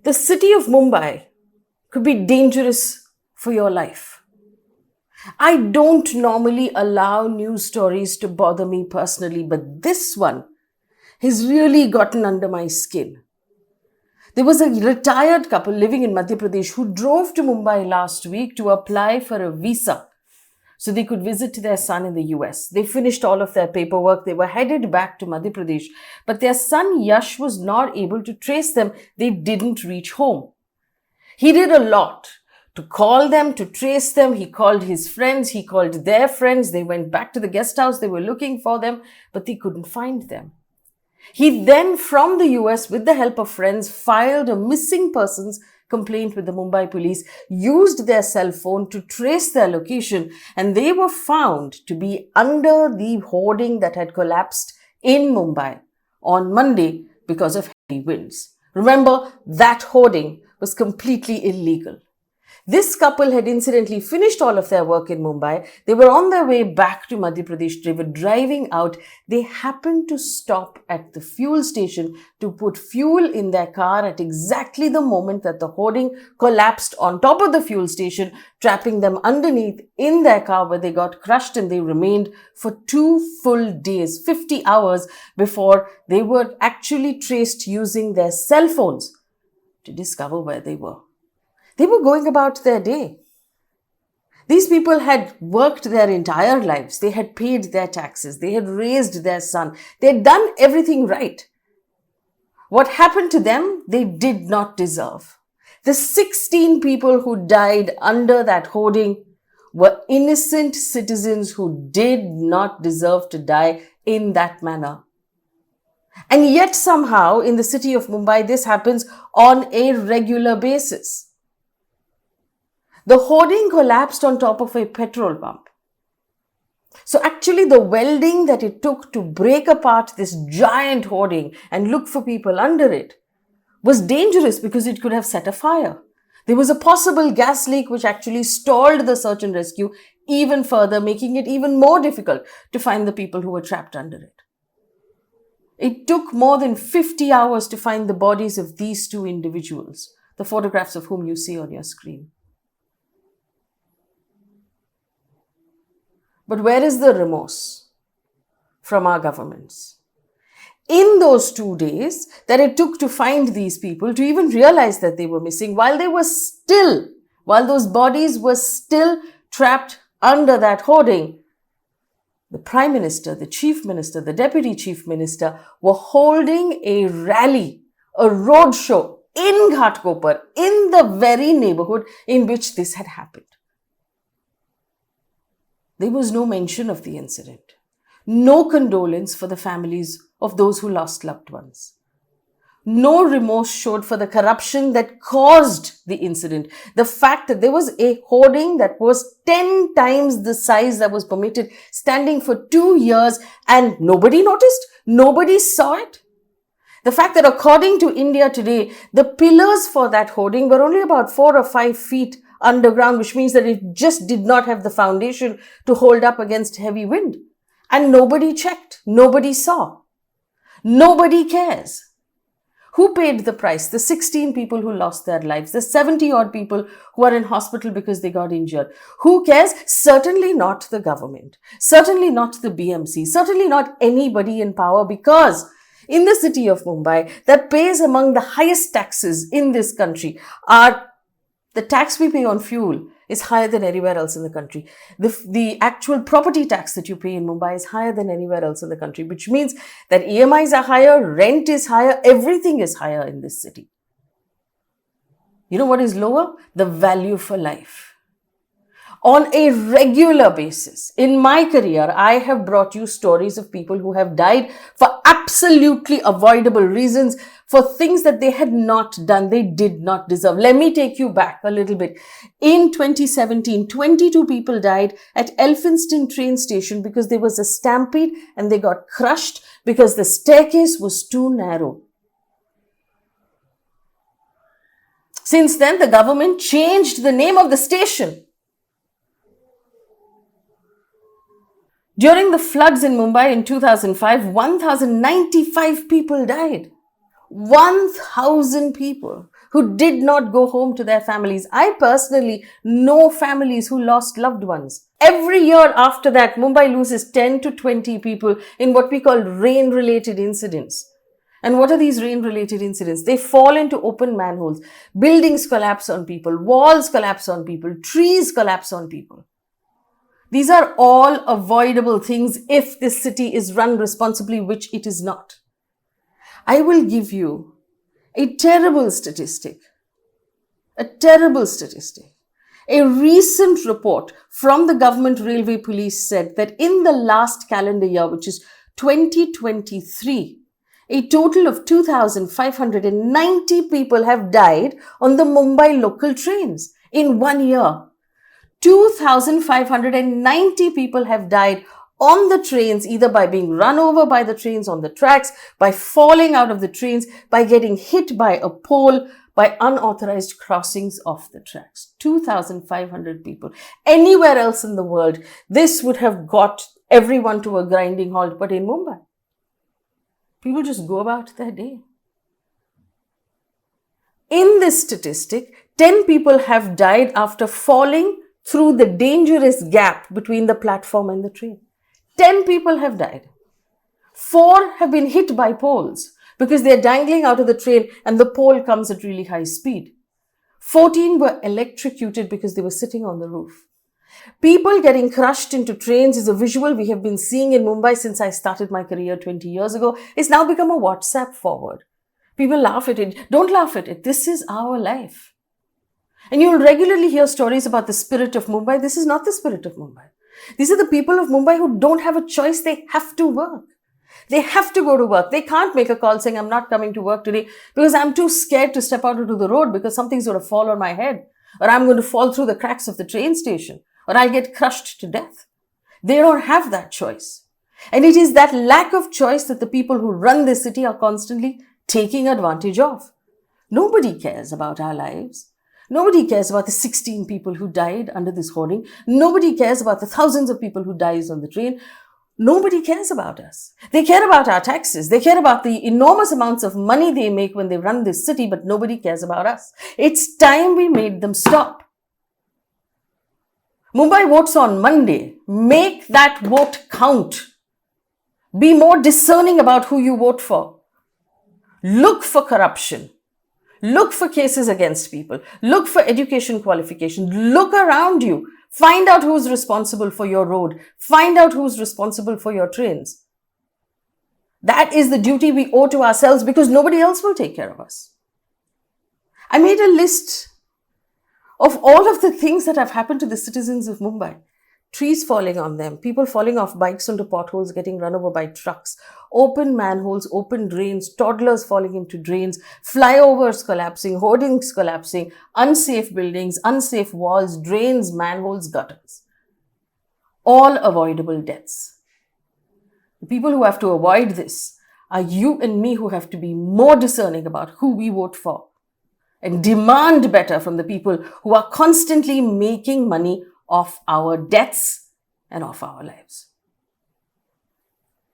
The city of Mumbai could be dangerous for your life. I don't normally allow news stories to bother me personally, but this one has really gotten under my skin. There was a retired couple living in Madhya Pradesh who drove to Mumbai last week to apply for a visa so they could visit their son in the US. They finished all of their paperwork. They were headed back to Madhya Pradesh, but their son Yash was not able to trace them. They didn't reach home. He did a lot to call them, to trace them. He called his friends. He called their friends. They went back to the guest house. They were looking for them, but they couldn't find them. He then, from the US, with the help of friends, filed a missing persons complaint with the Mumbai police, used their cell phone to trace their location, and they were found to be under the hoarding that had collapsed in Mumbai on Monday because of heavy winds. Remember, that hoarding was completely illegal. This couple had incidentally finished all of their work in Mumbai. They were on their way back to Madhya Pradesh. They were driving out. They happened to stop at the fuel station to put fuel in their car at exactly the moment that the hoarding collapsed on top of the fuel station, trapping them underneath in their car, where they got crushed, and they remained for 2 full days, 50 hours, before they were actually traced using their cell phones to discover where they were. They were going about their day. These people had worked their entire lives. They had paid their taxes. They had raised their son. They had done everything right. What happened to them, they did not deserve. The 16 people who died under that hoarding were innocent citizens who did not deserve to die in that manner. And yet somehow in the city of Mumbai, this happens on a regular basis. The hoarding collapsed on top of a petrol pump. So actually the welding that it took to break apart this giant hoarding and look for people under it was dangerous because it could have set a fire. There was a possible gas leak which actually stalled the search and rescue even further, making it even more difficult to find the people who were trapped under it. It took more than 50 hours to find the bodies of these 2 individuals, the photographs of whom you see on your screen. But where is the remorse from our governments? In those 2 days that it took to find these people, to even realize that they were missing, while those bodies were still trapped under that hoarding, the Prime Minister, the Chief Minister, the Deputy Chief Minister were holding a rally, a roadshow in Ghatkopar, in the very neighborhood in which this had happened. There was no mention of the incident, no condolence for the families of those who lost loved ones. No remorse showed for the corruption that caused the incident. The fact that there was a hoarding that was 10 times the size that was permitted, standing for 2 years, and nobody noticed, nobody saw it. The fact that according to India today, the pillars for that hoarding were only about 4 or 5 feet underground, which means that it just did not have the foundation to hold up against heavy wind. And nobody checked, nobody saw. Nobody cares. Who paid the price? The 16 people who lost their lives, the 70 odd people who are in hospital because they got injured. Who cares? Certainly not the government. Certainly not the BMC. Certainly not anybody in power, because in the city of Mumbai that pays among the highest taxes in this country, the tax we pay on fuel is higher than anywhere else in the country. The actual property tax that you pay in Mumbai is higher than anywhere else in the country, which means that EMIs are higher, rent is higher, everything is higher in this city. You know what is lower? The value for life. On a regular basis, in my career, I have brought you stories of people who have died for absolutely avoidable reasons, for things that they had not done, they did not deserve. Let me take you back a little bit. In 2017, 22 people died at Elphinstone train station because there was a stampede and they got crushed because the staircase was too narrow. Since then, the government changed the name of the station. During the floods in Mumbai in 2005, 1,095 people died. 1,000 people who did not go home to their families. I personally know families who lost loved ones. Every year after that, Mumbai loses 10 to 20 people in what we call rain-related incidents. And what are these rain-related incidents? They fall into open manholes. Buildings collapse on people. Walls collapse on people. Trees collapse on people. These are all avoidable things if this city is run responsibly, which it is not. I will give you a terrible statistic. A terrible statistic. A recent report from the government railway police said that in the last calendar year, which is 2023, a total of 2,590 people have died on the Mumbai local trains in 1 year. 2,590 people have died on the trains, either by being run over by the trains on the tracks, by falling out of the trains, by getting hit by a pole, by unauthorized crossings of the tracks. 2,500 people. Anywhere else in the world, this would have got everyone to a grinding halt. But in Mumbai, people just go about their day. In this statistic, 10 people have died after falling through the dangerous gap between the platform and the train. 10 people have died. 4 have been hit by poles because they're dangling out of the train and the pole comes at really high speed. 14 were electrocuted because they were sitting on the roof. People getting crushed into trains is a visual we have been seeing in Mumbai since I started my career 20 years ago. It's now become a WhatsApp forward. People laugh at it. Don't laugh at it. This is our life. And you'll regularly hear stories about the spirit of Mumbai. This is not the spirit of Mumbai. These are the people of Mumbai who don't have a choice. They have to work. They have to go to work. They can't make a call saying, I'm not coming to work today because I'm too scared to step out onto the road because something's going to fall on my head, or I'm going to fall through the cracks of the train station, or I'll get crushed to death. They don't have that choice. And it is that lack of choice that the people who run this city are constantly taking advantage of. Nobody cares about our lives. Nobody cares about the 16 people who died under this hoarding. Nobody cares about the thousands of people who died on the train. Nobody cares about us. They care about our taxes. They care about the enormous amounts of money they make when they run this city, but nobody cares about us. It's time we made them stop. Mumbai votes on Monday. Make that vote count. Be more discerning about who you vote for. Look for corruption. Look for cases against people. Look for education qualification. Look around you. Find out who's responsible for your road. Find out who's responsible for your trains. That is the duty we owe to ourselves because nobody else will take care of us. I made a list of all of the things that have happened to the citizens of Mumbai. Trees falling on them, people falling off bikes onto potholes, getting run over by trucks, open manholes, open drains, toddlers falling into drains, flyovers collapsing, hoardings collapsing, unsafe buildings, unsafe walls, drains, manholes, gutters. All avoidable deaths. The people who have to avoid this are you and me, who have to be more discerning about who we vote for and demand better from the people who are constantly making money of our deaths and of our lives.